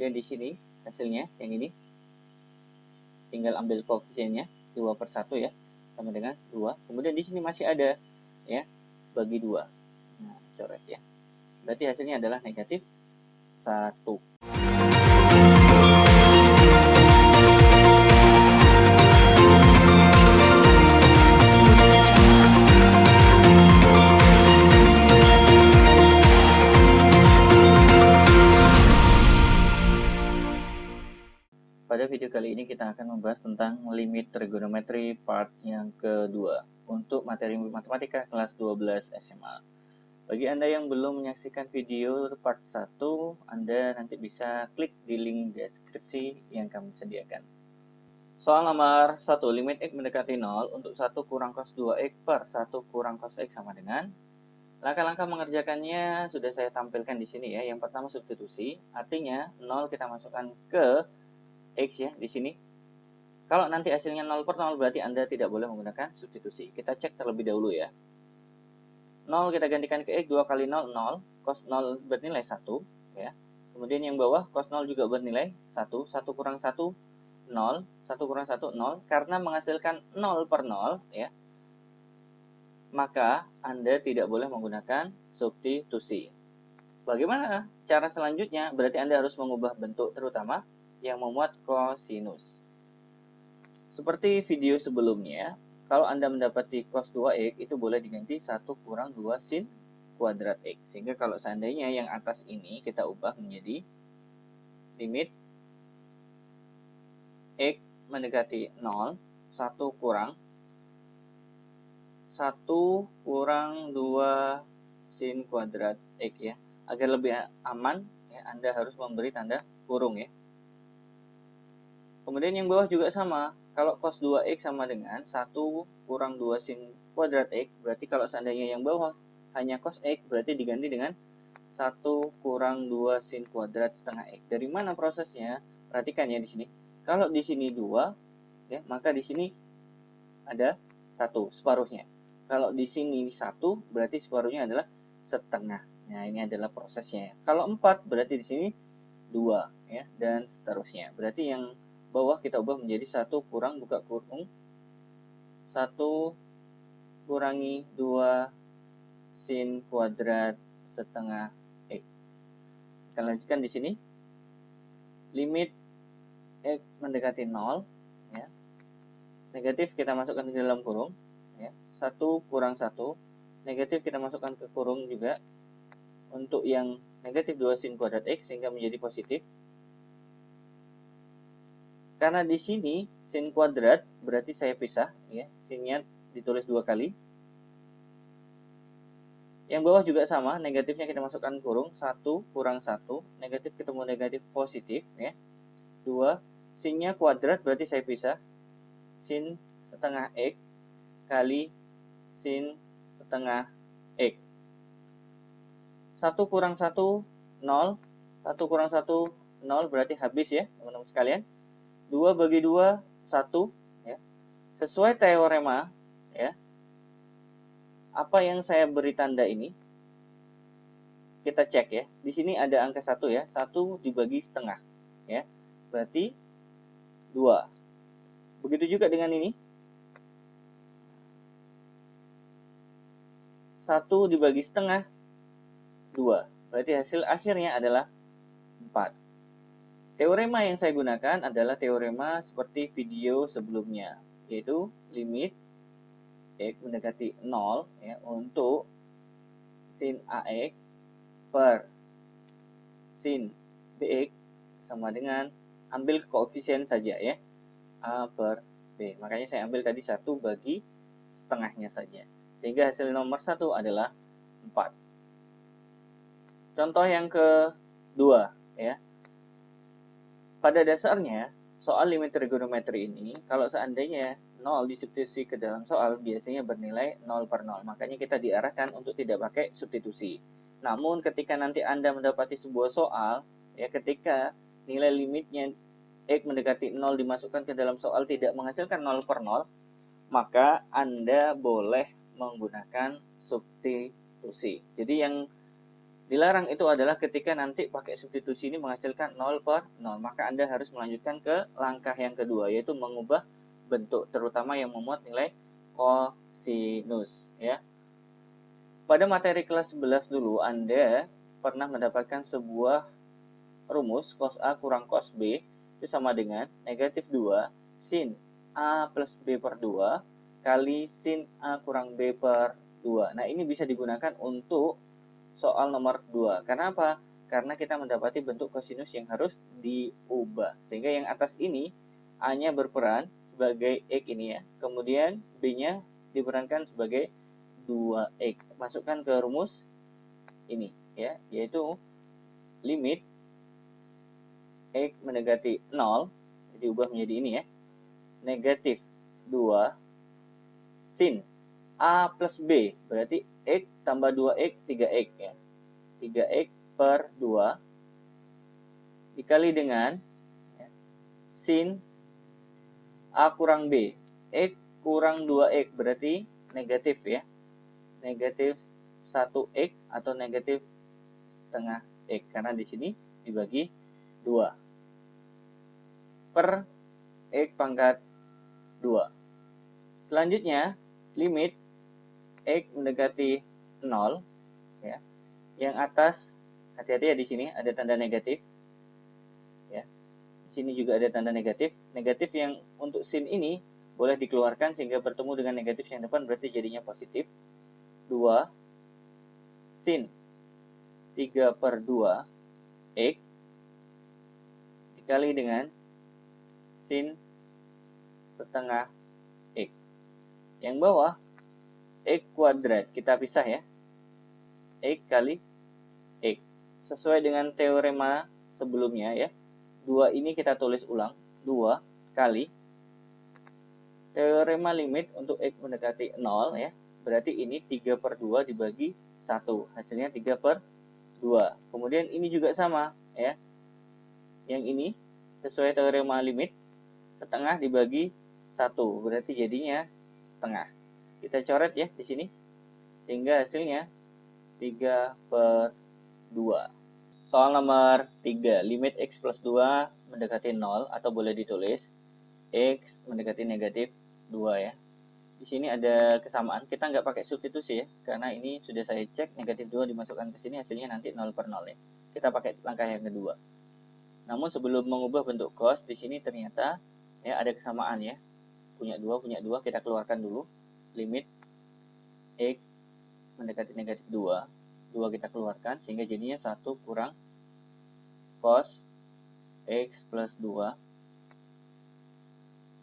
Kemudian di sini hasilnya yang ini tinggal ambil koefisiennya 2/1 ya, sama dengan 2. Kemudian di sini masih ada ya, bagi 2. Nah, coret ya. Berarti hasilnya adalah negatif 1. Pada video kali ini kita akan membahas tentang limit trigonometri part yang kedua untuk materi matematika kelas 12 SMA. Bagi Anda yang belum menyaksikan video part 1, Anda nanti bisa klik di link deskripsi yang kami sediakan. Soal nomor 1, limit X mendekati 0 untuk 1 kurang cos 2X per 1 kurang cos X sama dengan. Langkah-langkah mengerjakannya sudah saya tampilkan di sini ya. Yang pertama substitusi, artinya 0 kita masukkan ke X ya di sini. Kalau nanti hasilnya 0/0 berarti Anda tidak boleh menggunakan substitusi. Kita cek terlebih dahulu ya. 0 kita gantikan ke X, 2 kali 0, 0. Cos 0 bernilai 1 ya. Kemudian yang bawah cos 0 juga bernilai 1. 1 kurang 1, 0. 1 kurang 1, 0. Karena menghasilkan 0/0 ya, maka Anda tidak boleh menggunakan substitusi. Bagaimana cara selanjutnya? Berarti Anda harus mengubah bentuk terutama yang memuat kosinus. Seperti video sebelumnya, kalau Anda mendapati cos 2X itu boleh diganti 1 kurang 2 sin kuadrat X. Sehingga kalau seandainya yang atas ini kita ubah menjadi limit X mendekati 0, 1 kurang 2 sin kuadrat X ya. Agar lebih aman ya, Anda harus memberi tanda kurung ya. Kemudian yang bawah juga sama. Kalau cos 2X sama dengan 1 kurang 2 sin kuadrat X, berarti kalau seandainya yang bawah hanya cos X, berarti diganti dengan 1 kurang 2 sin kuadrat setengah X. Dari mana prosesnya? Perhatikan ya di sini. Kalau di sini 2, ya, maka di sini ada 1, separuhnya. Kalau di sini 1, berarti separuhnya adalah setengah. Nah, ini adalah prosesnya. Kalau 4, berarti di sini 2, ya, dan seterusnya. Berarti yang bawah kita ubah menjadi 1 kurang buka kurung 1 kurangi 2 sin kuadrat setengah X. Kita lanjutkan di sini. Limit X mendekati 0 ya. Negatif kita masukkan ke dalam kurung ya. 1 kurang 1. Negatif kita masukkan ke kurung juga. Untuk yang negatif 2 sin kuadrat X sehingga menjadi positif. Karena di sini sin kuadrat berarti saya pisah ya, sinnya ditulis 2 kali. Yang bawah juga sama, negatifnya kita masukkan kurung 1 kurang 1, negatif ketemu negatif positif ya. 2 sinnya kuadrat berarti saya pisah sin setengah X kali sin setengah X. 1 kurang 1 0, 1 kurang 1 0 berarti habis ya teman-teman sekalian. 2 bagi 2, 1. Ya. Sesuai teorema, ya, apa yang saya beri tanda ini, kita cek ya. Di sini ada angka 1 ya, 1 dibagi setengah. Ya. Berarti 2. Begitu juga dengan ini. 1 dibagi setengah, 2. Berarti hasil akhirnya adalah 4. Teorema yang saya gunakan adalah teorema seperti video sebelumnya, yaitu limit X mendekati 0 ya, untuk sin AX per sin BX sama dengan ambil koefisien saja ya, A per B. Makanya saya ambil tadi 1 bagi setengahnya saja. Sehingga hasil nomor 1 adalah 4. Contoh yang kedua ya. Pada dasarnya, soal limit trigonometri ini, kalau seandainya 0 disubstitusi ke dalam soal, biasanya bernilai 0/0. Makanya kita diarahkan untuk tidak pakai substitusi. Namun, ketika nanti Anda mendapati sebuah soal, ya ketika nilai limitnya X mendekati 0 dimasukkan ke dalam soal tidak menghasilkan 0/0, maka Anda boleh menggunakan substitusi. Jadi yang Dilarang itu adalah ketika nanti pakai substitusi ini menghasilkan 0 per 0. Maka Anda harus melanjutkan ke langkah yang kedua, yaitu mengubah bentuk, terutama yang memuat nilai kosinus. Ya. Pada materi kelas 11 dulu, Anda pernah mendapatkan sebuah rumus cos A kurang cos B itu sama dengan negatif 2 sin A plus B per 2 kali sin A kurang B per 2. Nah, ini bisa digunakan untuk soal nomor 2. Karena apa? Karena kita mendapati bentuk kosinus yang harus diubah. Sehingga yang atas ini A-nya berperan sebagai X ini ya. Kemudian B-nya diperankan sebagai 2X. Masukkan ke rumus ini ya, yaitu limit X mendekati 0, diubah menjadi ini ya, negatif 2 sin A plus B, berarti X tambah 2X, 3X ya, 3X per 2, dikali dengan ya, sin A kurang B, X kurang 2X, berarti negatif ya, negatif 1X atau negatif setengah X, karena di sini dibagi 2. Per X pangkat 2. Selanjutnya, limit X mendekati 0 ya. Yang atas, hati-hati ya, di sini ada tanda negatif ya. Di sini juga ada tanda negatif. Negatif yang untuk sin ini boleh dikeluarkan sehingga bertemu dengan negatif yang depan, berarti jadinya positif. 2 sin 3 per 2 X dikali dengan sin setengah X. Yang bawah X kuadrat, kita pisah ya, X kali X. Sesuai dengan teorema sebelumnya ya, 2 ini kita tulis ulang, 2 kali teorema limit untuk X mendekati 0 ya, berarti ini 3 per 2 dibagi 1, hasilnya 3 per 2. Kemudian ini juga sama ya, yang ini sesuai teorema limit, setengah dibagi 1, berarti jadinya setengah. Kita coret ya di sini, sehingga hasilnya 3 per 2. Soal nomor 3, limit X plus 2 mendekati 0, atau boleh ditulis X mendekati negatif 2 ya. Di sini ada kesamaan, kita nggak pakai substitusi ya, karena ini sudah saya cek, negatif 2 dimasukkan ke sini, hasilnya nanti 0 per 0 ya. Kita pakai langkah yang kedua. Namun sebelum mengubah bentuk cos, di sini ternyata ya ada kesamaan ya. Punya 2, kita keluarkan dulu. Limit X mendekati negatif 2, 2 kita keluarkan, sehingga jadinya 1 kurang cos X plus 2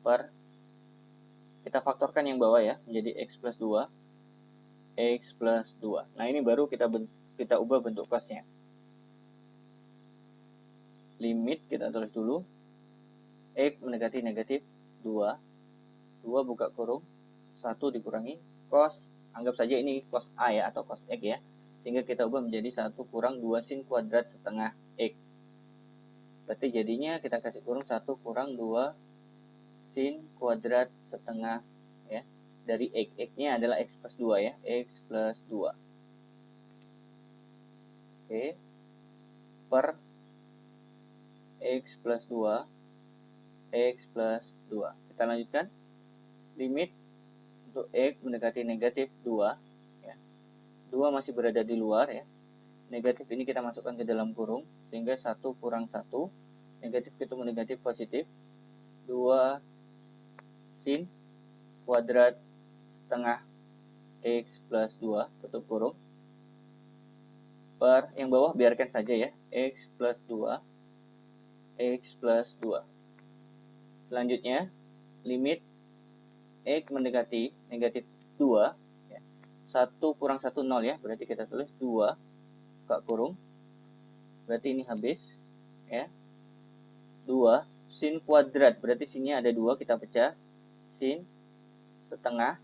per, kita faktorkan yang bawah ya, menjadi X plus 2, X plus 2. Nah, ini baru kita ubah bentuk cosnya. Limit kita tulis dulu, X mendekati negatif 2, 2 buka kurung, 1 dikurangi cos, anggap saja ini cos A ya, atau cos X ya, sehingga kita ubah menjadi 1 kurang 2 sin kuadrat setengah X. Berarti jadinya kita kasih kurung 1 kurang 2 sin kuadrat setengah ya, dari X. X-nya adalah X plus 2 ya, X plus 2. Oke, per X plus 2, X plus 2. Kita lanjutkan. Limit untuk X mendekati negatif 2. Ya. 2 masih berada di luar ya. Negatif ini kita masukkan ke dalam kurung, sehingga 1 kurang 1. Negatif ketemu negatif positif. 2 sin kuadrat setengah X plus 2, tutup kurung. Per yang bawah biarkan saja ya, X plus 2, X plus 2. Selanjutnya, limit X mendekati negatif 2, ya. 1 kurang 1, 0 ya, berarti kita tulis 2, buka kurung, berarti ini habis, ya. 2, sin kuadrat, berarti sinnya ada 2, kita pecah, sin setengah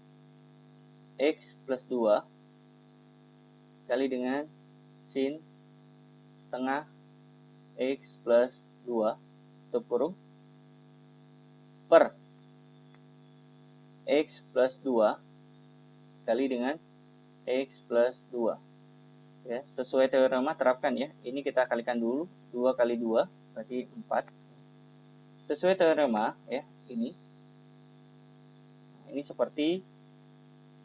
X plus 2, kali dengan sin setengah X plus 2, tutup kurung, per X plus 2 kali dengan X plus 2. Ya, sesuai teorema terapkan ya. Ini kita kalikan dulu, 2 kali 2 berarti 4. Sesuai teorema ya, ini seperti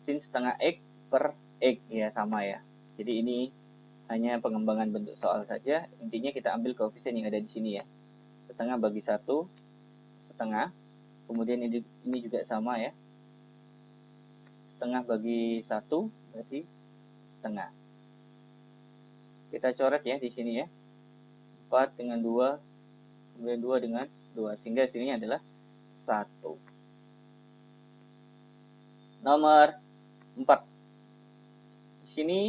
sin setengah X per X ya, sama ya. Jadi ini hanya pengembangan bentuk soal saja. Intinya kita ambil koefisien yang ada di sini ya. Setengah bagi 1, setengah. Kemudian ini juga sama ya. Setengah bagi 1 berarti setengah. Kita coret ya di sini ya. 4 dengan 2, kemudian 2 dengan 2. Sehingga hasilnya adalah 1. Nomor 4. Di sini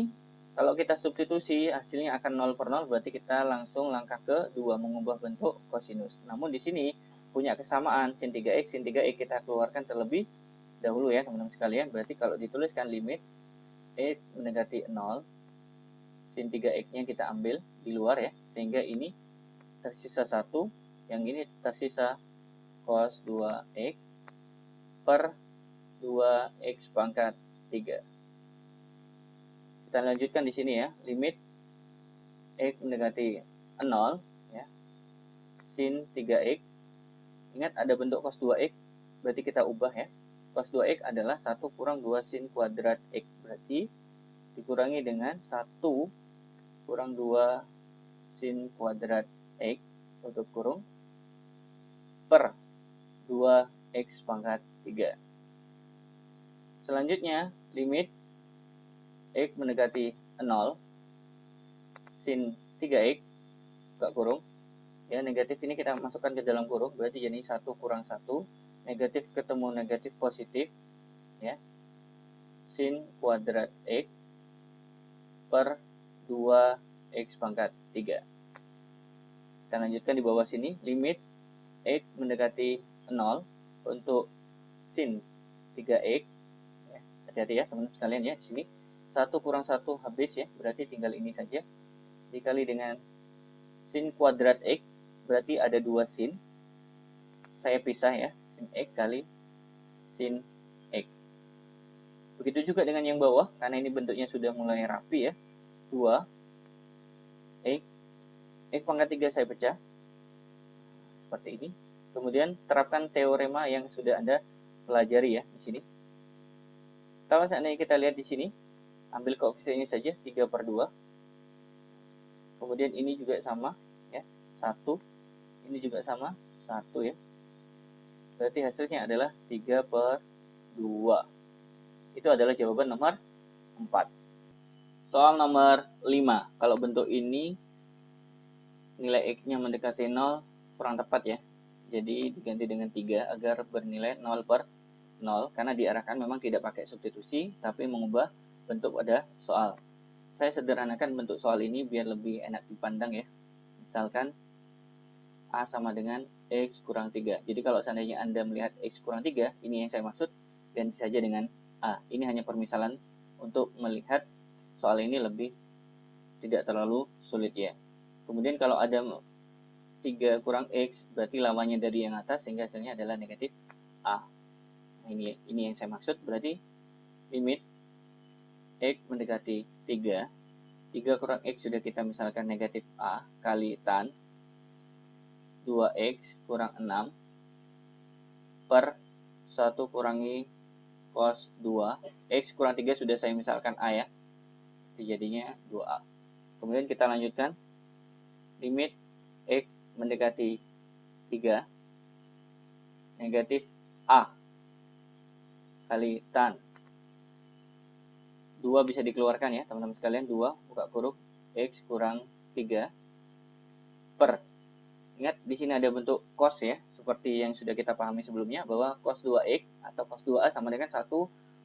kalau kita substitusi hasilnya akan 0 per 0, berarti kita langsung langkah ke 2 mengubah bentuk kosinus. Namun di sini punya kesamaan sin 3x, sin 3x kita keluarkan terlebih dahulu ya teman-teman sekalian. Berarti kalau dituliskan limit x mendekati 0, sin 3x-nya kita ambil di luar ya, sehingga ini tersisa 1, yang ini tersisa cos 2x per 2x pangkat 3. Kita lanjutkan di sini ya, limit x mendekati 0 ya, sin 3x. Ingat ada bentuk cos 2x, berarti kita ubah ya. Cos 2x adalah 1 kurang 2 sin kuadrat x, berarti dikurangi dengan 1 kurang 2 sin kuadrat x tutup kurung per 2x pangkat 3. Selanjutnya limit x mendekati 0 sin 3x buka kurung ya, negatif ini kita masukkan ke dalam kurung, berarti jadi 1 kurang 1, negatif ketemu negatif positif ya, sin kuadrat x per 2x pangkat 3. Kita lanjutkan di bawah sini, limit x mendekati 0 untuk sin 3x ya. Hati-hati ya teman-teman sekalian ya, di sini 1 kurang 1 habis ya, berarti tinggal ini saja, dikali dengan sin kuadrat x, berarti ada 2 sin, saya pisah ya, sin x kali sin x. Begitu juga dengan yang bawah, karena ini bentuknya sudah mulai rapi ya, 2 x pangkat 3 saya pecah seperti ini. Kemudian terapkan teorema yang sudah Anda pelajari ya di sini. Kalau seandainya kita lihat di sini, ambil koefisiennya saja 3 per 2. Kemudian ini juga sama ya, 1. Ini juga sama, 1 ya. Berarti hasilnya adalah 3 per 2. Itu adalah jawaban nomor 4. Soal nomor 5. Kalau bentuk ini nilai x-nya mendekati 0 kurang tepat ya. Jadi diganti dengan 3 agar bernilai 0 per 0. Karena diarahkan memang tidak pakai substitusi, tapi mengubah bentuk pada soal. Saya sederhanakan bentuk soal ini biar lebih enak dipandang ya. Misalkan A sama dengan X kurang 3. Jadi kalau seandainya Anda melihat X kurang 3, ini yang saya maksud, ganti saja dengan A. Ini hanya permisalan untuk melihat soal ini lebih tidak terlalu sulit ya. Kemudian kalau ada 3 kurang X, berarti lawannya dari yang atas, sehingga hasilnya adalah negatif A. Nah, ini yang saya maksud, berarti limit X mendekati 3. 3 kurang X sudah kita misalkan negatif A kali tan 2X kurang 6 per 1 kurangi cos 2. X kurang 3 sudah saya misalkan A ya. Jadinya 2A. Kemudian kita lanjutkan. Limit X mendekati 3. Negatif A kali tan 2 bisa dikeluarkan ya teman-teman sekalian. 2 buka kurung X kurang 3 per, ingat di sini ada bentuk cos ya, seperti yang sudah kita pahami sebelumnya bahwa cos 2x atau cos 2a sama dengan 1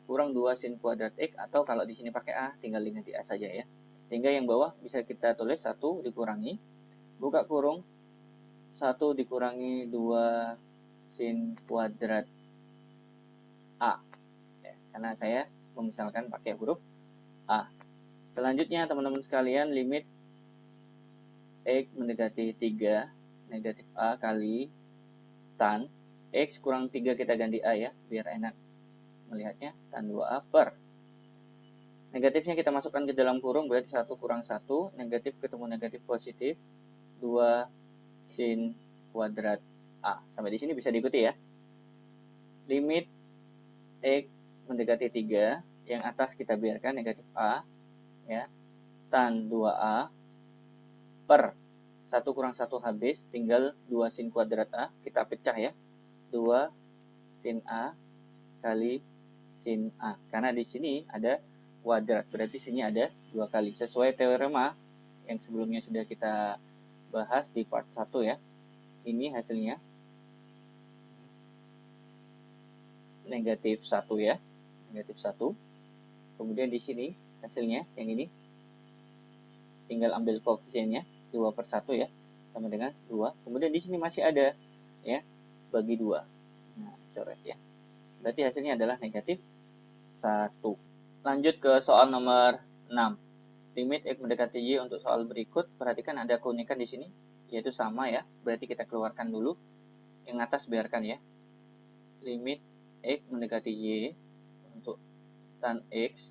kurang 2 sin kuadrat x, atau kalau di sini pakai a tinggal diganti a saja ya. Sehingga yang bawah bisa kita tulis 1 dikurangi buka kurung 1 dikurangi 2 sin kuadrat a ya, karena saya memisalkan pakai huruf a. Selanjutnya teman-teman sekalian, limit X mendekati 3 negatif A kali tan X kurang 3 kita ganti A ya, biar enak melihatnya, tan 2A per Negatifnya kita masukkan ke dalam kurung, berarti 1 kurang 1, negatif ketemu negatif positif, 2 sin kuadrat A. Sampai di sini bisa diikuti ya. Limit X mendekati 3, yang atas kita biarkan negatif A, ya, tan 2A, per 1 kurang 1 habis, tinggal 2 sin kuadrat A, kita pecah ya, 2 sin A kali sin A. Karena di sini ada kuadrat, berarti sini ada 2 kali. Sesuai teorema yang sebelumnya sudah kita bahas di part 1 ya. Ini hasilnya negatif 1 ya. Negatif 1. Kemudian di sini hasilnya yang ini tinggal ambil koefisiennya 2 per 1 ya. Sama dengan 2. Kemudian di sini masih ada ya, bagi 2. Nah, coret ya. Berarti hasilnya adalah negatif 1. Lanjut ke soal nomor 6. Limit X mendekati Y untuk soal berikut. Perhatikan ada keunikan di sini, yaitu sama ya. Berarti kita keluarkan dulu. Yang atas biarkan ya. Limit X mendekati Y untuk tan X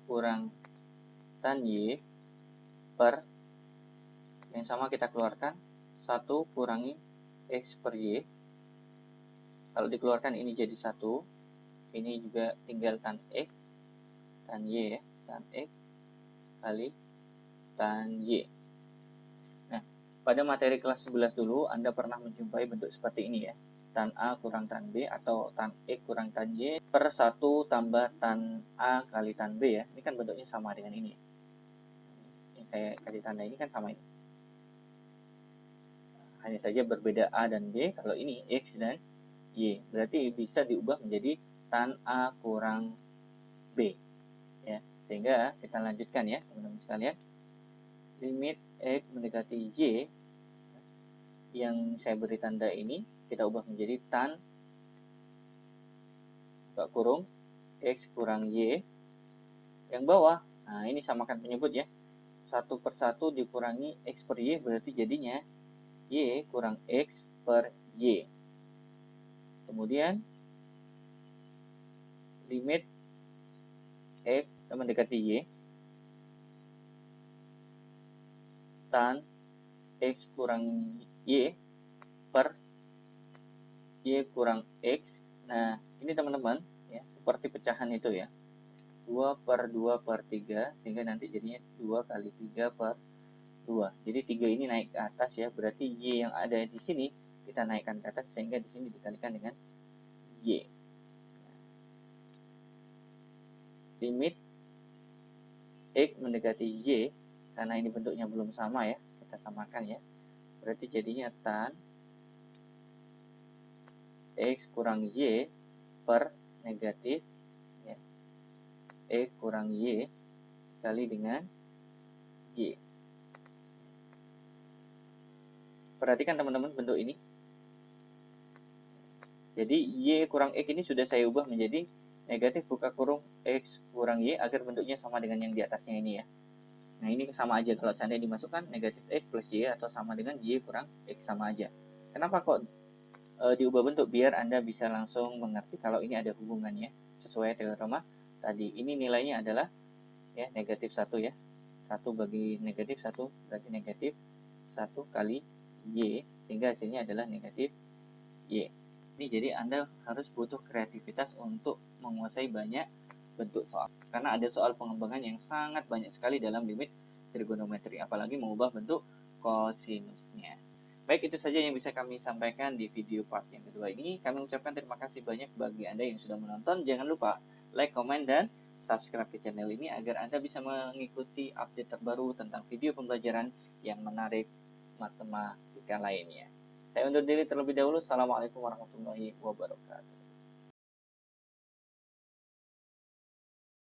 kurang tan Y per, yang sama kita keluarkan, 1 kurangi X per Y. Kalau dikeluarkan ini jadi 1. Ini juga tinggal tan X, tan Y ya. Tan X kali tan Y. Nah, pada materi kelas 11 dulu, Anda pernah menjumpai bentuk seperti ini ya. Tan A kurang tan B atau tan X kurang tan Y per 1 tambah tan A kali tan B ya. Ini kan bentuknya sama dengan ini. Yang saya kasih tanda ini kan sama ini. Hanya saja berbeda A dan B. Kalau ini X dan Y. Berarti bisa diubah menjadi tan A kurang B. Ya, sehingga kita lanjutkan ya teman-teman sekalian. Limit X mendekati Y yang saya beri tanda ini kita ubah menjadi tan buka kurung X kurang Y yang bawah. Nah, ini samakan penyebut ya. 1 per 1 dikurangi X per Y berarti jadinya Y kurang X per Y. Kemudian limit X mendekati Y tan X kurang Y per Y kurang X. Nah, ini teman-teman ya, seperti pecahan itu ya. 2 per 2 per 3, sehingga nanti jadinya 2 kali 3 per 2. Jadi 3 ini naik ke atas ya, berarti Y yang ada di sini kita naikkan ke atas, sehingga di sini dikalikan dengan Y. Limit X mendekati Y, karena ini bentuknya belum sama ya, kita samakan ya. Berarti jadinya tan X kurang Y per negatif ya, X kurang Y kali dengan Y. Perhatikan teman-teman bentuk ini. Jadi Y kurang X ini sudah saya ubah menjadi negatif buka kurung X kurang Y agar bentuknya sama dengan yang di atasnya ini ya. Nah, ini sama aja kalau seandainya dimasukkan negatif X plus Y atau sama dengan Y kurang X sama aja. Kenapa kok diubah bentuk? Biar Anda bisa langsung mengerti kalau ini ada hubungannya sesuai teorema tadi. Ini nilainya adalah ya negatif 1 ya. 1 bagi negatif 1 berarti negatif 1 kali Y, sehingga hasilnya adalah negatif Y. Ini jadi Anda harus butuh kreativitas untuk menguasai banyak bentuk soal. Karena ada soal pengembangan yang sangat banyak sekali dalam limit trigonometri, apalagi mengubah bentuk kosinusnya. Baik, itu saja yang bisa kami sampaikan di video part yang kedua ini. Kami ucapkan terima kasih banyak bagi Anda yang sudah menonton. Jangan lupa like, comment, dan subscribe ke channel ini agar Anda bisa mengikuti update terbaru tentang video pembelajaran yang menarik matematika lainnya. Saya undur diri terlebih dahulu. Assalamualaikum warahmatullahi wabarakatuh.